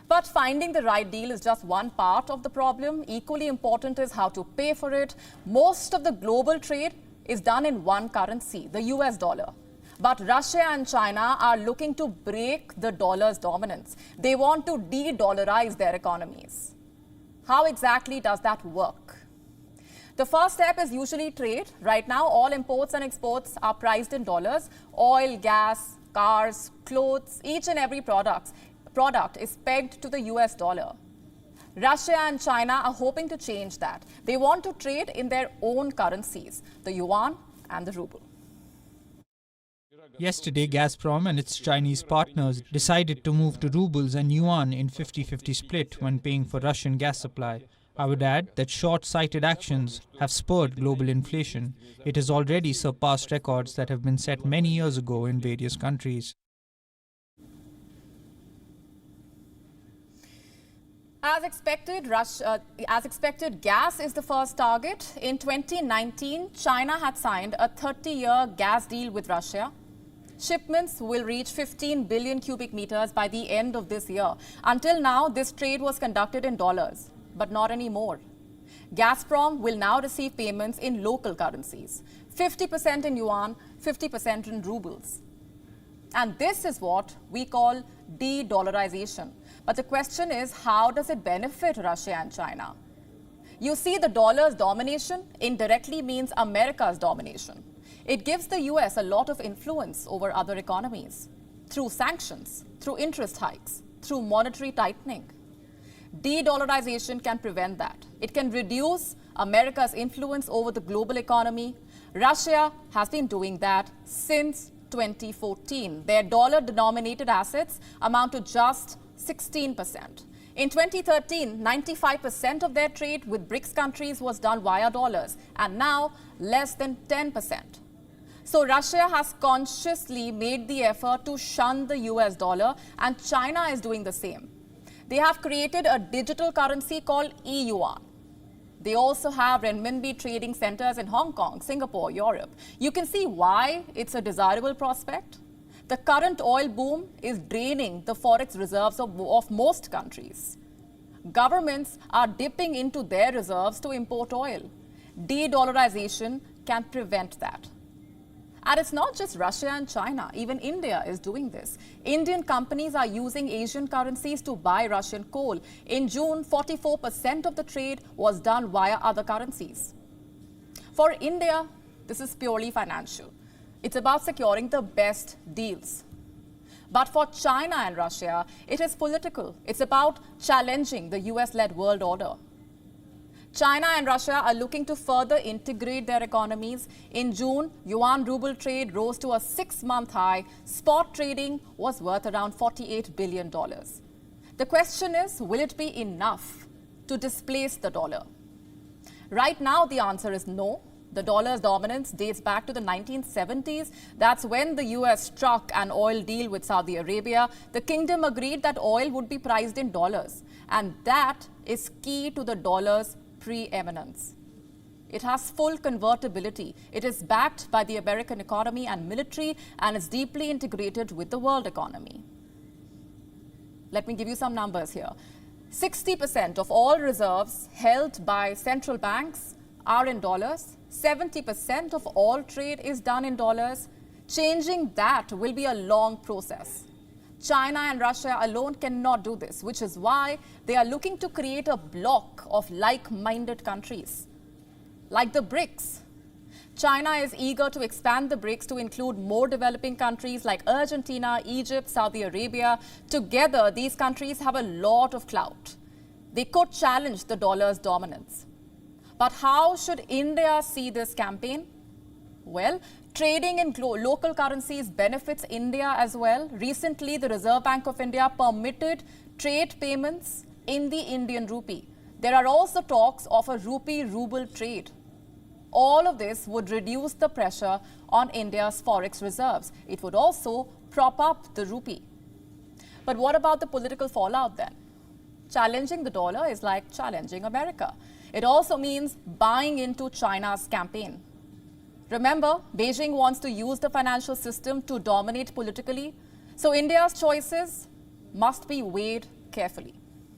But finding the right deal is just one part of the problem. Equally important is how to pay for it. Most of the global trade is done in one currency, the US dollar. But Russia and China are looking to break the dollar's dominance. They want to de-dollarize their economies. How exactly does that work? The first step is usually trade. Right now, all imports and exports are priced in dollars. Oil, gas, cars, clothes, each and every product is pegged to the US dollar. Russia and China are hoping to change that. They want to trade in their own currencies, the yuan and the ruble. Yesterday, Gazprom and its Chinese partners decided to move to rubles and yuan in 50-50 split when paying for Russian gas supply. I would add that short-sighted actions have spurred global inflation. It has already surpassed records that have been set many years ago in various countries. As expected, gas is the first target. In 2019, China had signed a 30-year gas deal with Russia. Shipments will reach 15 billion cubic meters by the end of this year. Until now, this trade was conducted in dollars, but not anymore. Gazprom will now receive payments in local currencies, 50% in yuan, 50% in rubles. And this is what we call de-dollarization. But the question is, how does it benefit Russia and China? You see, the dollar's domination indirectly means America's domination. It gives the US a lot of influence over other economies through sanctions, through interest hikes, through monetary tightening. De-dollarization can prevent that. It can reduce America's influence over the global economy. Russia has been doing that since 2014. Their dollar-denominated assets amount to just 16%. In 2013, 95% of their trade with BRICS countries was done via dollars, and now less than 10%. So Russia has consciously made the effort to shun the US dollar, and China is doing the same. They have created a digital currency called e-yuan. They also have renminbi trading centers in Hong Kong, Singapore, Europe. You can see why it's a desirable prospect. The current oil boom is draining the forex reserves of most countries. Governments are dipping into their reserves to import oil. De-dollarization can prevent that. And it's not just Russia and China, even India is doing this. Indian companies are using Asian currencies to buy Russian coal. In June, 44% of the trade was done via other currencies. For India, this is purely financial. It's about securing the best deals. But for China and Russia, it is political. It's about challenging the US-led world order. China and Russia are looking to further integrate their economies. In June, yuan ruble trade rose to a 6-month high. Spot trading was worth around $48 billion. The question is, will it be enough to displace the dollar? Right now, the answer is no. The dollar's dominance dates back to the 1970s. That's when the US struck an oil deal with Saudi Arabia. The kingdom agreed that oil would be priced in dollars. And that is key to the dollar's preeminence. It has full convertibility. It is backed by the American economy and military, and is deeply integrated with the world economy. Let me give you some numbers here. 60% of all reserves held by central banks are in dollars. 70% of all trade is done in dollars. Changing that will be a long process. China and Russia alone cannot do this, which is why they are looking to create a bloc of like-minded countries, like the BRICS. China is eager to expand the BRICS to include more developing countries like Argentina, Egypt, Saudi Arabia. Together, these countries have a lot of clout. They could challenge the dollar's dominance. But how should India see this campaign? Well, trading in local currencies benefits India as well. Recently, the Reserve Bank of India permitted trade payments in the Indian rupee. There are also talks of a rupee-ruble trade. All of this would reduce the pressure on India's forex reserves. It would also prop up the rupee. But what about the political fallout then? Challenging the dollar is like challenging America. It also means buying into China's campaign. Remember, Beijing wants to use the financial system to dominate politically. So India's choices must be weighed carefully.